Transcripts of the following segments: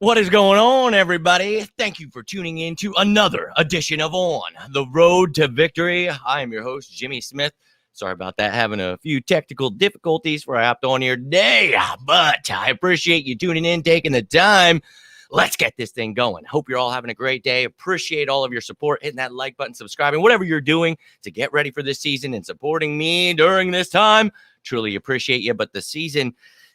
What is going on, everybody? Thank you for tuning in to another edition of On the Road to Victory. I am your host, Jimmy Smith. Sorry about that, having a few technical difficulties before I hopped on here today, but I appreciate you tuning in, taking the time. Let's get this thing going. Hope you're all having a great day. Appreciate all of your support, hitting that like button, subscribing, whatever you're doing to get ready for this season and supporting me during this time. Truly appreciate you, but the season,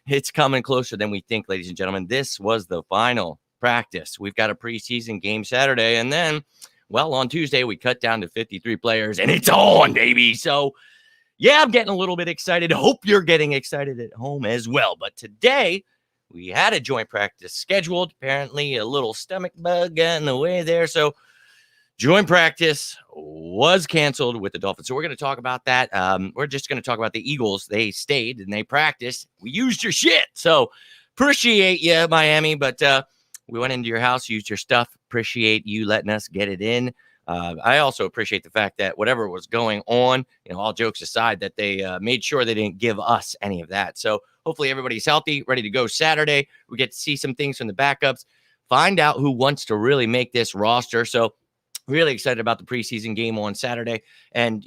it's coming closer than we think, ladies and gentlemen. This was the final practice. We've got a preseason game Saturday, and then, well, on Tuesday, we cut down to 53 players, and it's on, baby. So, yeah, I'm getting a little bit excited. Hope you're getting excited at home as well. But today, we had a joint practice scheduled. Apparently, a little stomach bug got in the way there. So, joint practice was canceled with the Dolphins. So we're going to talk about that. We're just going to talk about the Eagles. They stayed and they practiced. We used your shit. So appreciate you, Miami. But we went into your house, used your stuff. Appreciate you letting us get it in. I also appreciate the fact that whatever was going on, all jokes aside, that they made sure they didn't give us any of that. So hopefully everybody's healthy, ready to go Saturday. We get to see some things from the backups, find out who wants to really make this roster. So really excited about the preseason game on Saturday. And,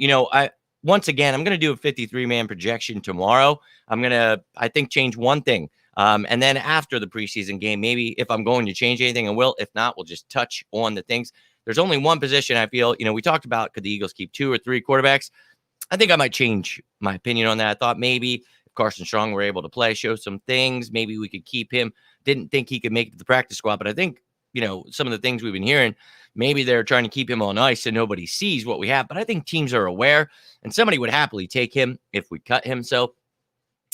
once again, I'm going to do a 53-man projection tomorrow. I'm going to, I think, change one thing. And then after the preseason game, maybe if I'm going to change anything, I will. If not, we'll just touch on the things. There's only one position I feel, we talked about, could the Eagles keep 2 or 3 quarterbacks? I think I might change my opinion on that. I thought maybe if Carson Strong were able to play, show some things, maybe we could keep him. Didn't think he could make it to the practice squad, but I think, some of the things we've been hearing, maybe they're trying to keep him on ice so nobody sees what we have. But I think teams are aware, and somebody would happily take him if we cut him. So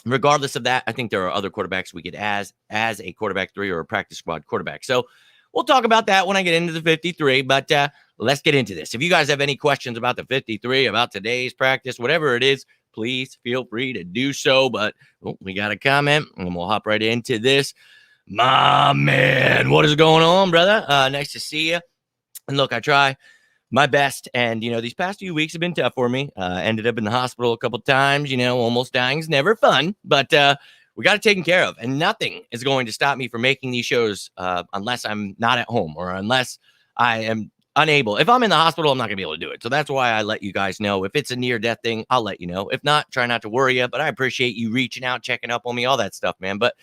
regardless of that, I think there are other quarterbacks we could as a quarterback 3 or a practice squad quarterback. So we'll talk about that when I get into the 53. But let's get into this. If you guys have any questions about the 53, about today's practice, whatever it is, please feel free to do so. But we got a comment, and we'll hop right into this. My man, what is going on, brother? Nice to see you. And look, I try my best. And, these past few weeks have been tough for me. Ended up in the hospital a couple times, almost dying is never fun. But we got it taken care of. And nothing is going to stop me from making these shows unless I'm not at home or unless I am unable. If I'm in the hospital, I'm not going to be able to do it. So that's why I let you guys know. If it's a near-death thing, I'll let you know. If not, try not to worry you. But I appreciate you reaching out, checking up on me, all that stuff, man. But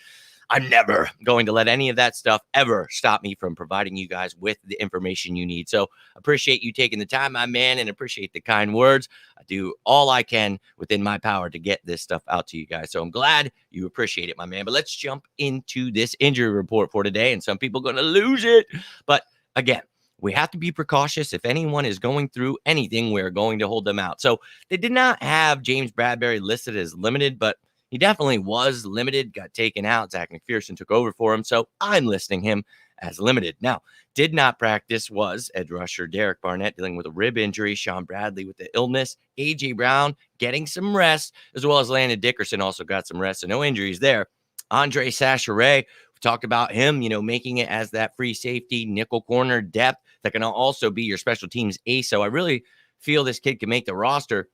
I'm never going to let any of that stuff ever stop me from providing you guys with the information you need. So appreciate you taking the time, my man, and appreciate the kind words. I do all I can within my power to get this stuff out to you guys. So I'm glad you appreciate it, my man. But let's jump into this injury report for today. And some people are going to lose it. But again, we have to be precautious. If anyone is going through anything, we're going to hold them out. So they did not have James Bradbury listed as limited, but he definitely was limited, got taken out. Zach McPherson took over for him, so I'm listing him as limited. Now, did not practice was edge rusher Derek Barnett dealing with a rib injury, Sean Bradley with the illness, A.J. Brown getting some rest, as well as Landon Dickerson also got some rest, so no injuries there. Andre Sacheret, we talked about him, making it as that free safety, nickel corner depth that can also be your special teams ace. So I really feel this kid can make the roster.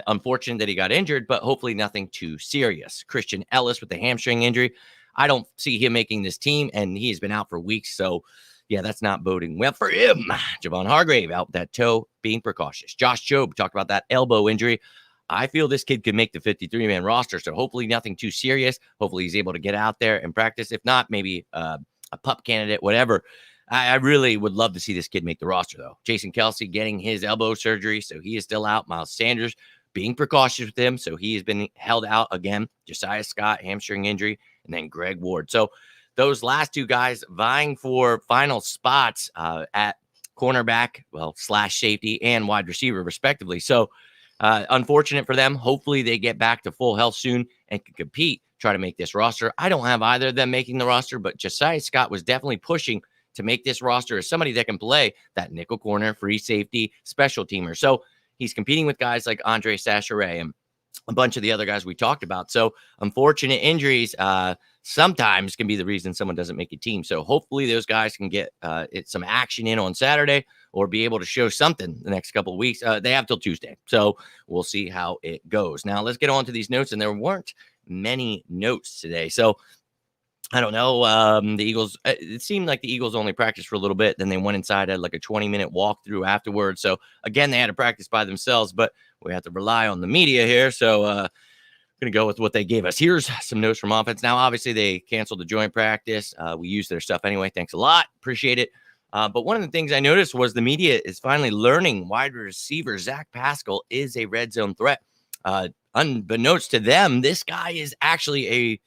Unfortunate that he got injured, but hopefully nothing too serious. Christian Ellis with the hamstring injury. I don't see him making this team, and he has been out for weeks. So, yeah, that's not boding well for him. Javon Hargrave out with that toe, being precautious. Josh Jobe talked about that elbow injury. I feel this kid could make the 53-man roster, so hopefully nothing too serious. Hopefully he's able to get out there and practice. If not, maybe a pup candidate, whatever. I really would love to see this kid make the roster, though. Jason Kelsey getting his elbow surgery, so he is still out. Miles Sanders being precautious with him, so he has been held out again. Josiah Scott, hamstring injury, and then Greg Ward. So those last two guys vying for final spots at cornerback, slash safety and wide receiver, respectively. So unfortunate for them. Hopefully they get back to full health soon and can compete, try to make this roster. I don't have either of them making the roster, but Josiah Scott was definitely pushing to make this roster as somebody that can play that nickel corner, free safety, special teamer. So he's competing with guys like Andre Sacheret and a bunch of the other guys we talked about. So unfortunate injuries sometimes can be the reason someone doesn't make a team. So hopefully those guys can get some action in on Saturday or be able to show something the next couple of weeks. They have till Tuesday. So we'll see how it goes. Now let's get on to these notes. And there weren't many notes today. So I don't know. The Eagles, it seemed like the Eagles only practiced for a little bit. Then they went inside, had like a 20-minute walkthrough afterwards. So again, they had to practice by themselves, but we have to rely on the media here. So going to go with what they gave us. Here's some notes from offense. Now, obviously, they canceled the joint practice. We used their stuff anyway. Thanks a lot. Appreciate it. But one of the things I noticed was the media is finally learning wide receiver Zach Pascal is a red zone threat. Unbeknownst to them, this guy is actually a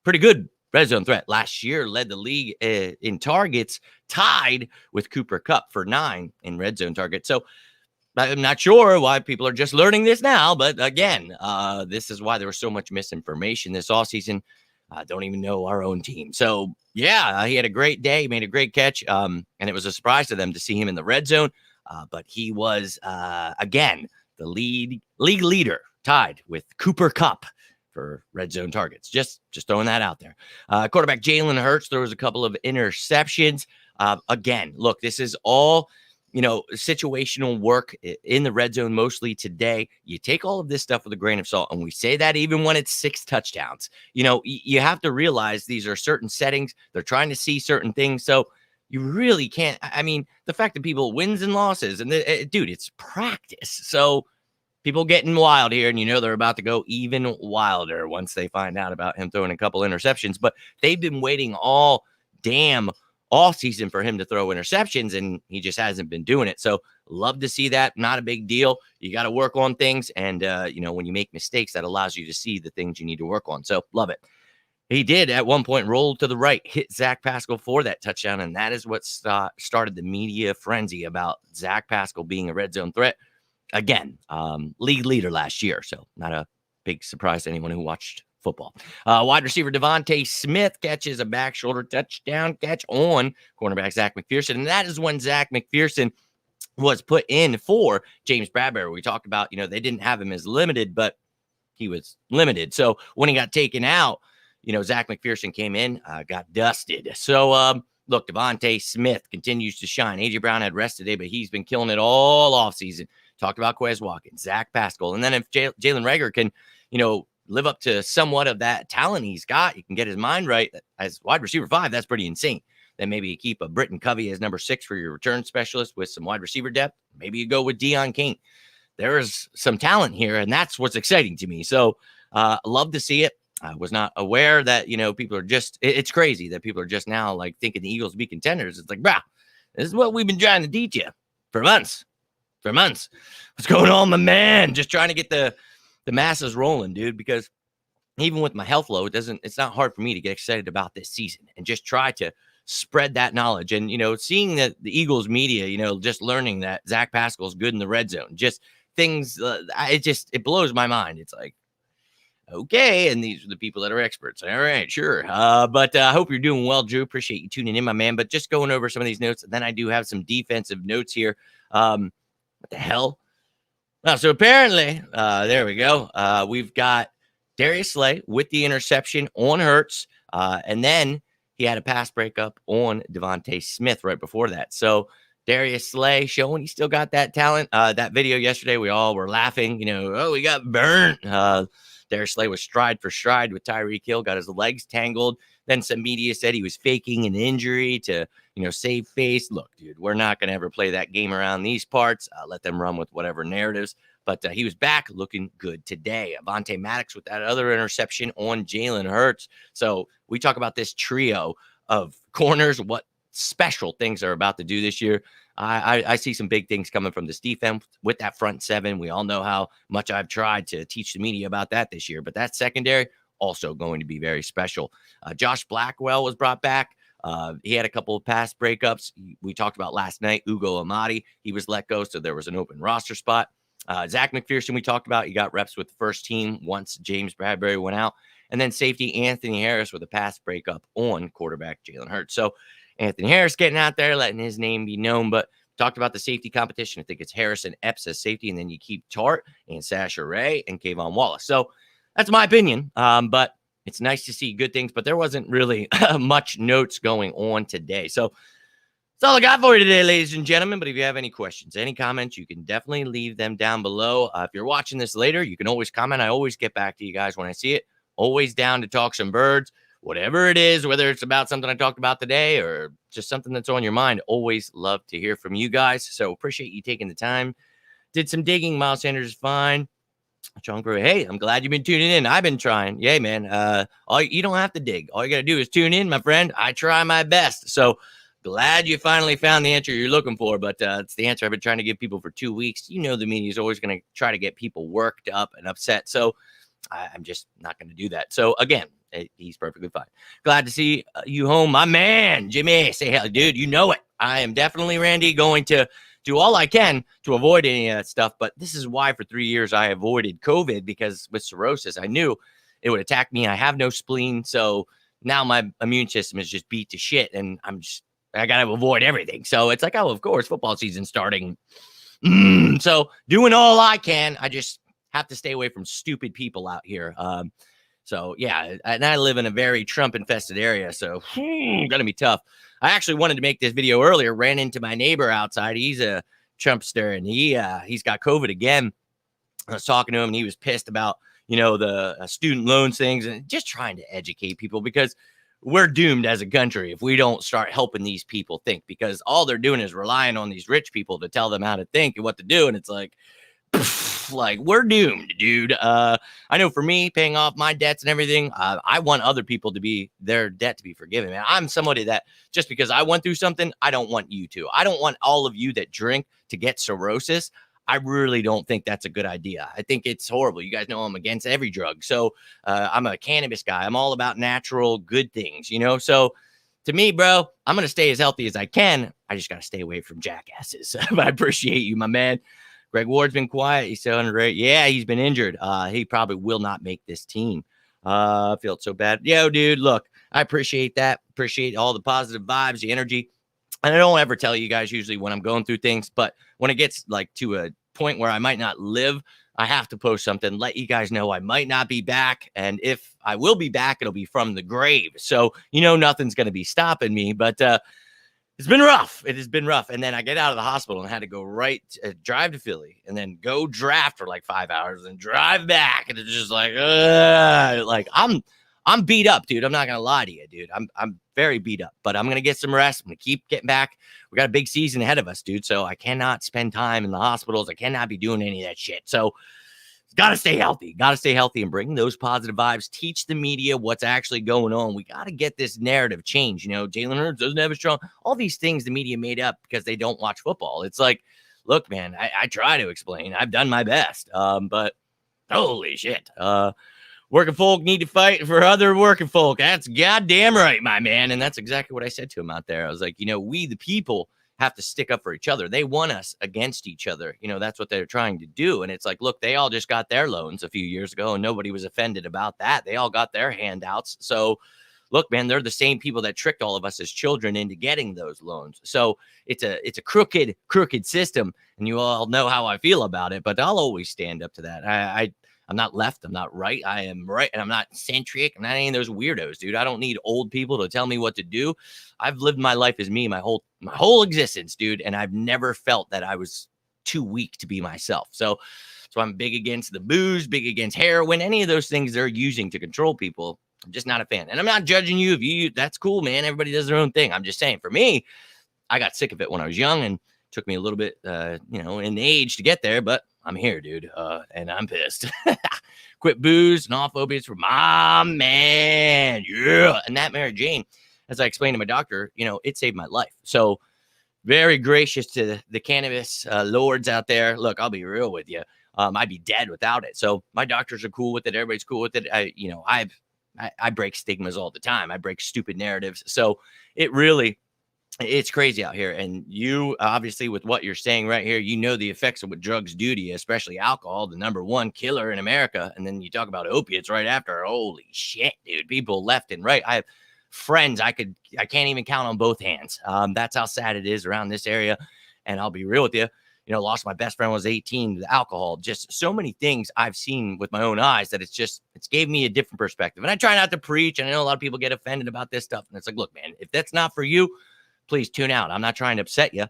pretty good red zone threat. Last year, led the league in targets, tied with Cooper Kupp for 9 in red zone targets. So I'm not sure why people are just learning this now, but again, this is why there was so much misinformation this offseason. I don't even know our own team. So, yeah, he had a great day, made a great catch, and it was a surprise to them to see him in the red zone. But he was, again, the league leader, tied with Cooper Kupp for red zone targets. Just throwing that out there. Quarterback Jalen Hurts, there was a couple of interceptions. Again, look, this is all situational work in the red zone mostly today. You take all of this stuff with a grain of salt, and we say that even when it's 6 touchdowns. You have to realize these are certain settings. They're trying to see certain things. So you really can't. I mean, the fact that people wins and losses, and dude, it's practice. So people getting wild here, and they're about to go even wilder once they find out about him throwing a couple interceptions. But they've been waiting all damn all season for him to throw interceptions, and he just hasn't been doing it. So love to see that. Not a big deal. You got to work on things. And, when you make mistakes, that allows you to see the things you need to work on. So love it. He did at one point roll to the right, hit Zach Pascal for that touchdown. And that is what started the media frenzy about Zach Pascal being a red zone threat. Again, league leader last year. So not a big surprise to anyone who watched football. Wide receiver Devontae Smith catches a back shoulder touchdown catch on cornerback Zach McPherson. And that is when Zach McPherson was put in for James Bradbury. We talked about, they didn't have him as limited, but he was limited. So when he got taken out, Zach McPherson came in, got dusted. So, look, Devontae Smith continues to shine. A.J. Brown had rest today, but he's been killing it all offseason. Talked about Quez Watkins, Zach Pascal. And then if Jalen Reagor can, live up to somewhat of that talent he's got, you can get his mind right as wide receiver 5. That's pretty insane. Then maybe you keep a Britton Covey as number 6 for your return specialist with some wide receiver depth. Maybe you go with Deion King. There is some talent here, and that's what's exciting to me. So love to see it. I was not aware that, people are just, it's crazy that people are just now like thinking the Eagles be contenders. It's like, brah, this is what we've been trying to teach you for months. What's going on, my man? Just trying to get the masses rolling, dude, because even with my health low, it's not hard for me to get excited about this season and just try to spread that knowledge. And, seeing that the Eagles media, just learning that Zach Pascal's good in the red zone, just things, it blows my mind. It's like, okay. And these are the people that are experts. All right, sure. But I hope you're doing well, Drew. Appreciate you tuning in, my man. But just going over some of these notes. And then I do have some defensive notes here. What the hell? So apparently, there we go. We've got Darius Slay with the interception on Hurts. And then he had a pass breakup on Devontae Smith right before that. So Darius Slay showing he still got that talent. That video yesterday, we all were laughing, we got burnt. Darius Slay was stride for stride with Tyreek Hill, got his legs tangled. Then some media said he was faking an injury to, save face. Look, dude, we're not going to ever play that game around these parts. Let them run with whatever narratives. But he was back looking good today. Avonte Maddox with that other interception on Jalen Hurts. So we talk about this trio of corners, what special things are about to do this year. I see some big things coming from this defense with that front 7. We all know how much I've tried to teach the media about that this year. But that secondary also going to be very special. Josh Blackwell was brought back. He had a couple of pass breakups. We talked about last night, Ugo Amadi. He was let go, so there was an open roster spot. Zach McPherson, we talked about. He got reps with the first team once James Bradbury went out. And then safety Anthony Harris with a pass breakup on quarterback Jalen Hurts. So Anthony Harris getting out there, letting his name be known. But talked about the safety competition. I think it's Harris and Epps as safety, and then you keep Tart and Sasha Ray and Kayvon Wallace. So that's my opinion. But it's nice to see good things. But there wasn't really much notes going on today. So that's all I got for you today, ladies and gentlemen. But if you have any questions, any comments, you can definitely leave them down below. If you're watching this later, you can always comment. I always get back to you guys when I see it. Always down to talk some birds. whatever it is, whether it's about something I talked about today or just something that's on your mind, always love to hear from you guys. So appreciate you taking the time. Did some digging. Miles Sanders is fine. John Brewer, hey, I'm glad you've been tuning in. I've been trying. Yay, man. You don't have to dig. All you got to do is tune in, my friend. I try my best. So glad you finally found the answer you're looking for. But it's the answer I've been trying to give people for 2 weeks. You know, the media is always going to try to get people worked up and upset. So I'm just not going to do that. So again, he's perfectly fine. Glad to see you home, my man, Jimmy. Say hello, dude. You know it. I am definitely, Randy, going to do all I can to avoid any of that stuff. But this is why for 3 years I avoided COVID, because with cirrhosis, I knew it would attack me. I have no spleen. So now my immune system is just beat to shit. And I got to avoid everything. So it's like, oh, of course, football season starting. So doing all I can. I just have to stay away from stupid people out here. So yeah, and I live in a very Trump infested area. So gonna be tough. I actually wanted to make this video earlier, ran into my neighbor outside. He's a Trumpster and he's got COVID again. I was talking to him and he was pissed about, the student loans things and just trying to educate people, because we're doomed as a country if we don't start helping these people think, because all they're doing is relying on these rich people to tell them how to think and what to do. And it's like we're doomed, dude. I know for me, paying off my debts and everything, I want other people to be their debt to be forgiven, man. I'm somebody that just because I went through something, I don't want you to. I don't want all of you that drink to get cirrhosis. I really don't think that's a good idea. I think it's horrible. You guys know I'm against every drug. So I'm a cannabis guy. I'm all about natural good things, So to me, bro, I'm going to stay as healthy as I can. I just got to stay away from jackasses. But I appreciate you, my man. Greg Ward's been quiet. He's sounding great. Yeah, he's been injured. He probably will not make this team. I felt so bad. Yo, dude, look, I appreciate that. Appreciate all the positive vibes, the energy. And I don't ever tell you guys usually when I'm going through things, but when it gets like to a point where I might not live, I have to post something, let you guys know I might not be back. And if I will be back, it'll be from the grave. So, nothing's going to be stopping me, but it's been rough. It has been rough. And then I get out of the hospital and had to go drive to Philly and then go draft for like 5 hours and drive back. And it's just like I'm beat up, dude. I'm not going to lie to you, dude. I'm very beat up, but I'm going to get some rest. I'm going to keep getting back. We got a big season ahead of us, dude. So I cannot spend time in the hospitals. I cannot be doing any of that shit. So got to stay healthy. Got to stay healthy and bring those positive vibes. Teach the media what's actually going on. We got to get this narrative changed. Jalen Hurts doesn't have a strong. All these things the media made up because they don't watch football. It's like, look, man, I try to explain. I've done my best. But holy shit. Working folk need to fight for other working folk. That's goddamn right, my man. And that's exactly what I said to him out there. I was like, we the people have to stick up for each other. They want us against each other. That's what they're trying to do. And it's like, look, they all just got their loans a few years ago and nobody was offended about that. They all got their handouts. So look, man, they're the same people that tricked all of us as children into getting those loans. So it's a crooked system. And you all know how I feel about it, but I'll always stand up to that. I'm not left. I'm not right. I am right. And I'm not centric. I'm not any of those weirdos, dude. I don't need old people to tell me what to do. I've lived my life as me, my whole existence, dude. And I've never felt that I was too weak to be myself. So I'm big against the booze, big against heroin, any of those things they're using to control people. I'm just not a fan. And I'm not judging you. That's cool, man. Everybody does their own thing. I'm just saying, for me, I got sick of it when I was young and took me a little bit, in age to get there, but I'm here, dude, and I'm pissed. Quit booze and off opiates for my man. Yeah. And that Mary Jane, as I explained to my doctor, it saved my life. So very gracious to the cannabis lords out there. Look, I'll be real with you. I'd be dead without it. So my doctors are cool with it. Everybody's cool with it. I break stigmas all the time. I break stupid narratives. So it's crazy out here. And you obviously with what you're saying right here, the effects of what drugs do to you, especially alcohol, the number one killer in America. And then you talk about opiates right after. Holy shit, dude. People left and right. I have friends I can't even count on both hands. That's how sad it is around this area. And I'll be real with you. Lost my best friend when I was 18 to alcohol. Just so many things I've seen with my own eyes that it's gave me a different perspective. And I try not to preach. And I know a lot of people get offended about this stuff. And it's like, look, man, if that's not for you, please tune out. I'm not trying to upset you.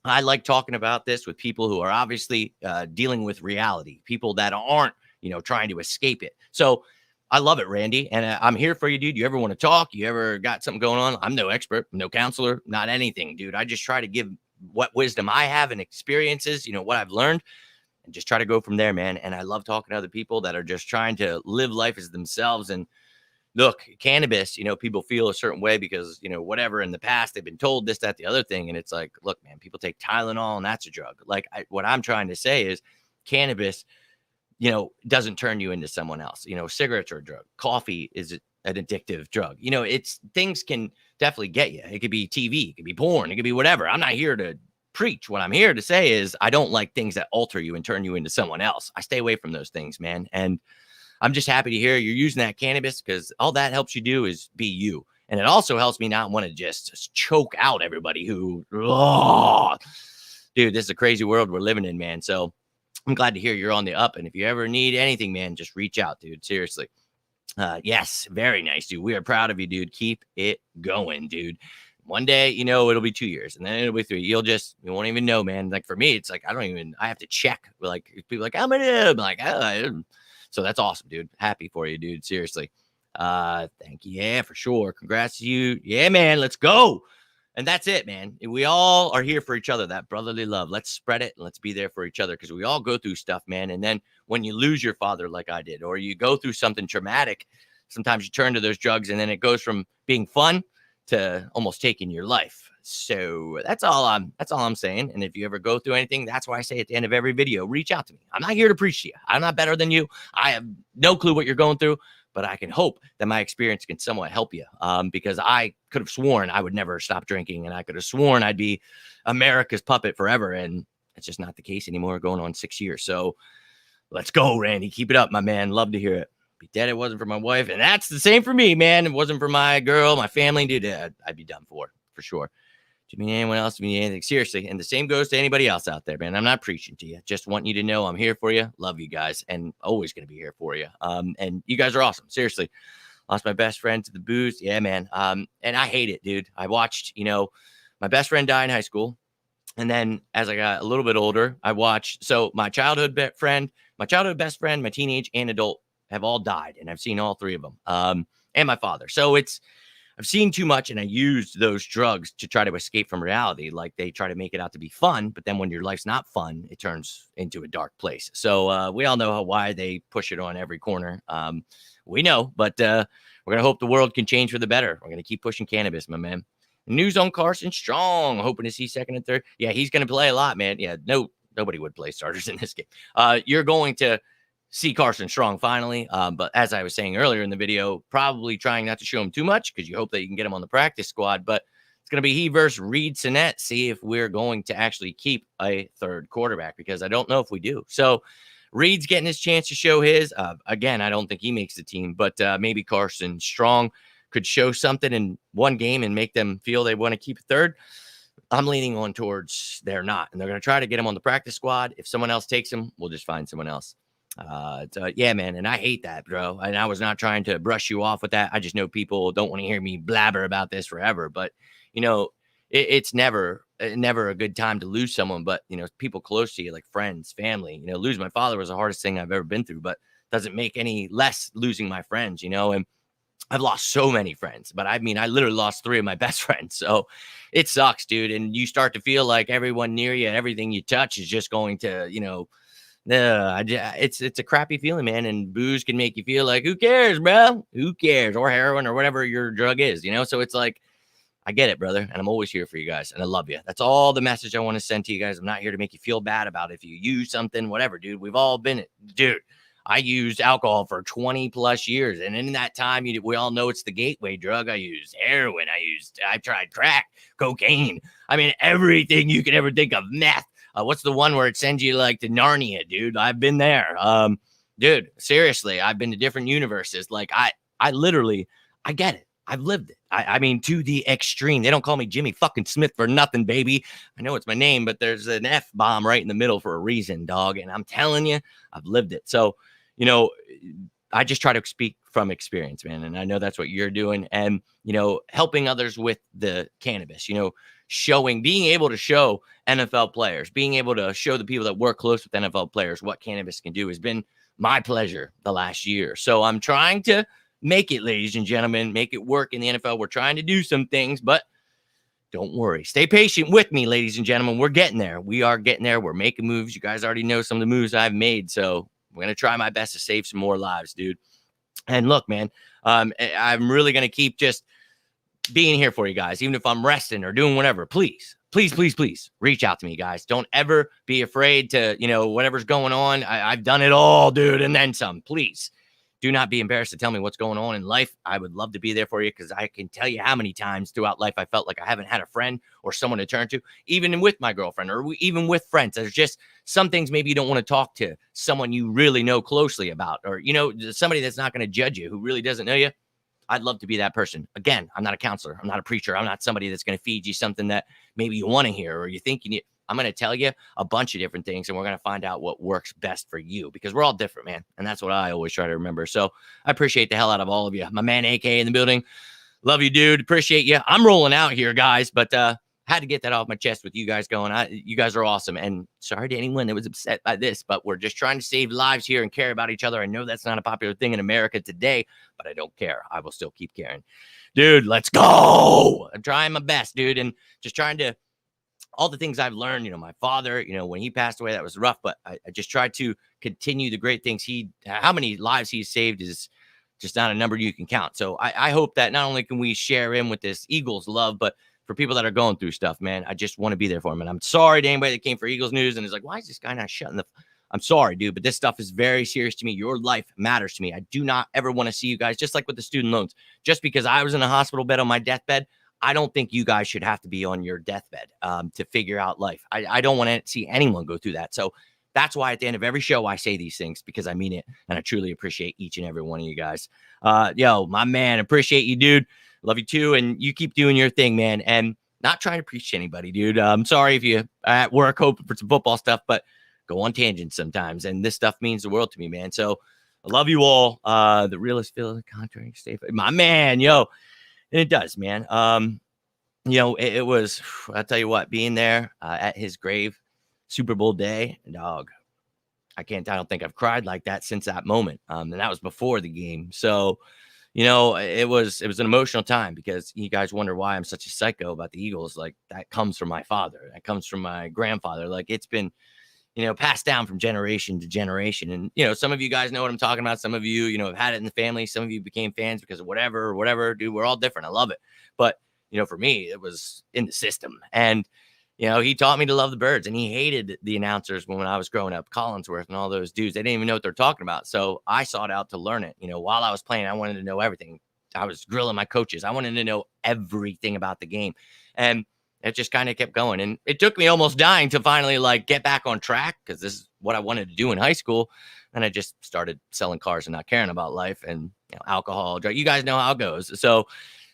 I like talking about this with people who are obviously dealing with reality, people that aren't, trying to escape it. So I love it, Randy. And I'm here for you, dude. You ever want to talk? You ever got something going on? I'm no expert, no counselor, not anything, dude. I just try to give what wisdom I have and experiences, what I've learned, and just try to go from there, man. And I love talking to other people that are just trying to live life as themselves. And look, cannabis, people feel a certain way because, whatever in the past they've been told this, that, the other thing. And it's like, look, man, people take Tylenol and that's a drug. Like what I'm trying to say is cannabis, doesn't turn you into someone else. Cigarettes are a drug. Coffee is an addictive drug. It's things can definitely get you. It could be TV, it could be porn, it could be whatever. I'm not here to preach. What I'm here to say is I don't like things that alter you and turn you into someone else. I stay away from those things, man. And I'm just happy to hear you're using that cannabis because all that helps you do is be you. And it also helps me not want to just choke out everybody who, dude, this is a crazy world we're living in, man. So I'm glad to hear you're on the up. And if you ever need anything, man, just reach out, dude. Seriously. Yes, very nice, dude. We are proud of you, dude. Keep it going, dude. One day, it'll be 2 years and then it'll be 3. You won't even know, man. Like for me, it's like, I have to check. Like people like, how many? I'm like, so that's awesome, dude. Happy for you, dude. Seriously. Thank you. Yeah, for sure. Congrats to you. Yeah, man. Let's go. And that's it, man. We all are here for each other, that brotherly love. Let's spread it and let's be there for each other because we all go through stuff, man. And then when you lose your father like I did, or you go through something traumatic, sometimes you turn to those drugs and then it goes from being fun to almost taking your life. So that's all I'm saying. And if you ever go through anything, that's why I say at the end of every video, reach out to me. I'm not here to preach to you. I'm not better than you. I have no clue what you're going through, but I can hope that my experience can somewhat help you because I could have sworn I would never stop drinking and I could have sworn I'd be America's puppet forever. And it's just not the case anymore, going on 6 years. So let's go, Randy. Keep it up, my man. Love to hear it. Be dead. It wasn't for my wife. And that's the same for me, man. It wasn't for my girl, my family, dude. I'd be done for sure. Do you mean anyone else? Do you mean anything? Seriously. And the same goes to anybody else out there, man. I'm not preaching to you. Just want you to know I'm here for you. Love you guys. And always going to be here for you. And you guys are awesome. Seriously. Lost my best friend to the booze. Yeah, man. And I hate it, dude. I watched, my best friend die in high school. And then as I got a little bit older, I watched. So my childhood best friend, my teenage and adult have all died. And I've seen all 3 of them. And my father. So I've seen too much and I used those drugs to try to escape from reality. Like they try to make it out to be fun, but then when your life's not fun, it turns into a dark place. So we all know why they push it on every corner. We know, but we're going to hope the world can change for the better. We're going to keep pushing cannabis, my man. News on Carson Strong, hoping to see second and third. Yeah, he's going to play a lot, man. Yeah, nobody would play starters in this game. You're going to see Carson Strong finally. But as I was saying earlier in the video, probably trying not to show him too much because you hope that you can get him on the practice squad. But it's going to be he versus Reed Sinnett. See if we're going to actually keep a third quarterback because I don't know if we do. So Reed's getting his chance to show his. Again, I don't think he makes the team, but maybe Carson Strong could show something in one game and make them feel they want to keep a third. I'm leaning on towards they're not. And they're going to try to get him on the practice squad. If someone else takes him, we'll just find someone else. Yeah, man. And I hate that, bro. And I was not trying to brush you off with that. I just know people don't want to hear me blabber about this forever. But, it's never a good time to lose someone. But, people close to you, like friends, family, losing my father was the hardest thing I've ever been through, but doesn't make any less losing my friends, and I've lost so many friends, but I literally lost 3 of my best friends. So it sucks, dude. And you start to feel like everyone near you and everything you touch is just going to, it's a crappy feeling, man. And booze can make you feel like, who cares, bro? Who cares? Or heroin or whatever your drug is, So it's like, I get it, brother. And I'm always here for you guys. And I love you. That's all the message I want to send to you guys. I'm not here to make you feel bad about it. If you use something, whatever, dude, we've all been it, dude. I used alcohol for 20 plus years. And in that time, we all know it's the gateway drug. I used heroin. I tried crack, cocaine. Everything you could ever think of. Meth. What's the one where it sends you like to Narnia, dude? I've been there. Dude, seriously, I've been to different universes. Like I literally, I get it. I've lived it. To the extreme. They don't call me Jimmy fucking Smith for nothing, baby. I know it's my name, but there's an F-bomb right in the middle for a reason, dog. And I'm telling you, I've lived it. So, I just try to speak from experience, man. And I know that's what you're doing. And, helping others with the cannabis, being able to show NFL players, being able to show the people that work close with NFL players what cannabis can do has been my pleasure the last year. So I'm trying to make it, ladies and gentlemen, make it work in the NFL. We're trying to do some things, but don't worry. Stay patient with me, ladies and gentlemen. We're getting there. We are getting there. We're making moves. You guys already know some of the moves I've made. So we're going to try my best to save some more lives, dude. And look, man, I'm really going to keep just being here for you guys, even if I'm resting or doing whatever. Please, please, please, please reach out to me, guys. Don't ever be afraid to, whatever's going on. I've done it all, dude, and then some. Please do not be embarrassed to tell me what's going on in life. I would love to be there for you because I can tell you how many times throughout life I felt like I haven't had a friend or someone to turn to, even with my girlfriend or even with friends. There's just some things maybe you don't want to talk to someone you really know closely about, or, somebody that's not going to judge you, who really doesn't know you. I'd love to be that person. Again, I'm not a counselor. I'm not a preacher. I'm not somebody that's going to feed you something that maybe you want to hear or you think you need. I'm going to tell you a bunch of different things, and we're going to find out what works best for you because we're all different, man. And that's what I always try to remember. So I appreciate the hell out of all of you. My man, AK, in the building. Love you, dude. Appreciate you. I'm rolling out here, guys, but had to get that off my chest with you guys going. You guys are awesome. And sorry to anyone that was upset by this, but we're just trying to save lives here and care about each other. I know that's not a popular thing in America today, but I don't care. I will still keep caring. Dude, let's go. I'm trying my best, dude, and just trying to all the things I've learned, my father, when he passed away, that was rough, but I just tried to continue the great things how many lives he's saved is just not a number you can count. So I hope that not only can we share him with this Eagles love, but for people that are going through stuff, man, I just want to be there for him. And I'm sorry to anybody that came for Eagles news and is like, why is this guy not shutting I'm sorry, dude, but this stuff is very serious to me. Your life matters to me. I do not ever want to see you guys, just like with the student loans, just because I was in a hospital bed on my deathbed, I don't think you guys should have to be on your deathbed to figure out life. I don't want to see anyone go through that. So that's why at the end of every show, I say these things because I mean it. And I truly appreciate each and every one of you guys. Yo, my man, appreciate you, dude. Love you too. And you keep doing your thing, man. And not trying to preach to anybody, dude. I'm sorry if you're at work hoping for some football stuff, but go on tangents sometimes. And this stuff means the world to me, man. So I love you all. The realest feel the contrary. Stay, my man, yo. And it does, man. It was, I'll tell you what, being there at his grave, Super Bowl day, dog, I don't think I've cried like that since that moment. And that was before the game. So, it was an emotional time because you guys wonder why I'm such a psycho about the Eagles. Like that comes from my father. That comes from my grandfather. Like it's been, passed down from generation to generation. And, some of you guys know what I'm talking about. Some of you, have had it in the family. Some of you became fans because of whatever, dude, we're all different. I love it. But, for me, it was in the system. And, he taught me to love the birds and he hated the announcers when I was growing up, Collinsworth and all those dudes. They didn't even know what they're talking about. So I sought out to learn it. While I was playing, I wanted to know everything. I was grilling my coaches. I wanted to know everything about the game. And it just kind of kept going. And it took me almost dying to finally get back on track because this is what I wanted to do in high school. And I just started selling cars and not caring about life and alcohol, drug. You guys know how it goes. So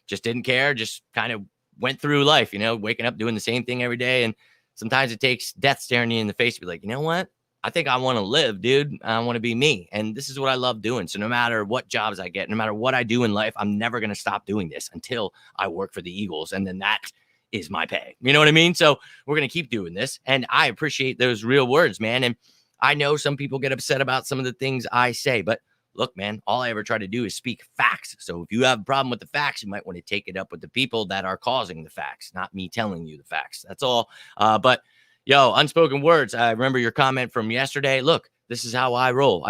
just didn't care, just kind of went through life, waking up, doing the same thing every day. And sometimes it takes death staring you in the face to be like, you know what? I think I want to live, dude. I want to be me. And this is what I love doing. So no matter what jobs I get, no matter what I do in life, I'm never going to stop doing this until I work for the Eagles. And then that is my pay. You know what I mean? So we're going to keep doing this. And I appreciate those real words, man. And I know some people get upset about some of the things I say, but look, man, all I ever try to do is speak facts. So if you have a problem with the facts, you might want to take it up with the people that are causing the facts, not me telling you the facts. That's all. But yo, unspoken words. I remember your comment from yesterday. Look, this is how I roll.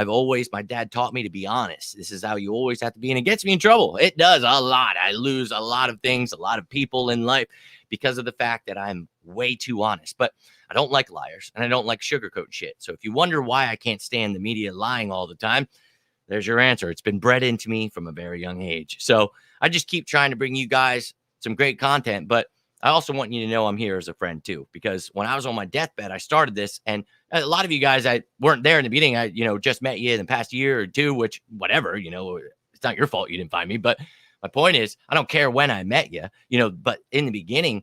My dad taught me to be honest. This is how you always have to be. And it gets me in trouble. It does a lot. I lose a lot of things, a lot of people in life because of the fact that I'm way too honest. But I don't like liars and I don't like sugarcoat shit. So if you wonder why I can't stand the media lying all the time, there's your answer. It's been bred into me from a very young age. So I just keep trying to bring you guys some great content, but I also want you to know I'm here as a friend too, because when I was on my deathbed, I started this, and a lot of you guys, I weren't there in the beginning. I, just met you in the past year or two, which whatever, it's not your fault you didn't find me. But my point is, I don't care when I met you, but in the beginning,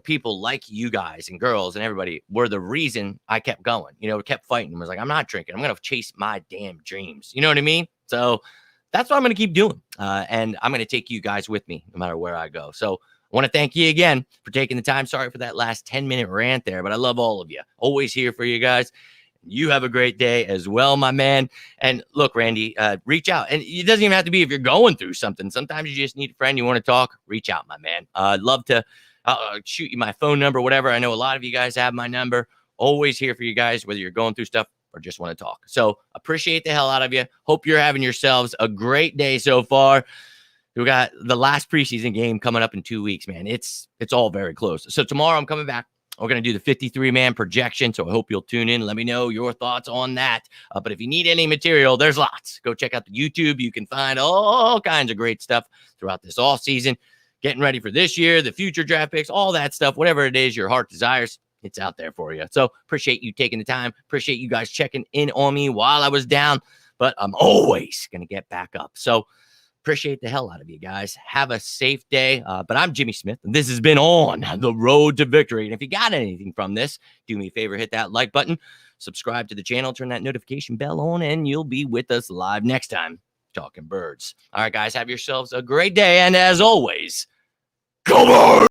people like you guys and girls and everybody were the reason I kept going, kept fighting. I was like, I'm not drinking. I'm going to chase my damn dreams. You know what I mean? So that's what I'm going to keep doing. And I'm going to take you guys with me no matter where I go. So I want to thank you again for taking the time. Sorry for that last 10-minute rant there, but I love all of you. Always here for you guys. You have a great day as well, my man. And look, Randy, reach out. And it doesn't even have to be if you're going through something. Sometimes you just need a friend. You want to talk, reach out, my man. I'd love to shoot you my phone number, whatever. I know a lot of you guys have my number. Always here for you guys, whether you're going through stuff or just want to talk. So appreciate the hell out of you. Hope you're having yourselves a great day so far. We got the last preseason game coming up in 2 weeks, man. It's all very close. So tomorrow I'm coming back. We're going to do the 53-man projection, so I hope you'll tune in. Let me know your thoughts on that. But if you need any material, there's lots. Go check out the YouTube. You can find all kinds of great stuff throughout this off season. Getting ready for this year, the future draft picks, all that stuff, whatever it is your heart desires, it's out there for you. So appreciate you taking the time. Appreciate you guys checking in on me while I was down. But I'm always going to get back up. So appreciate the hell out of you guys. Have a safe day. But I'm Jimmy Smith, and this has been On the Road to Victory. And if you got anything from this, do me a favor, hit that like button, subscribe to the channel, turn that notification bell on, and you'll be with us live next time talking birds. All right, guys, have yourselves a great day. And as always, come on!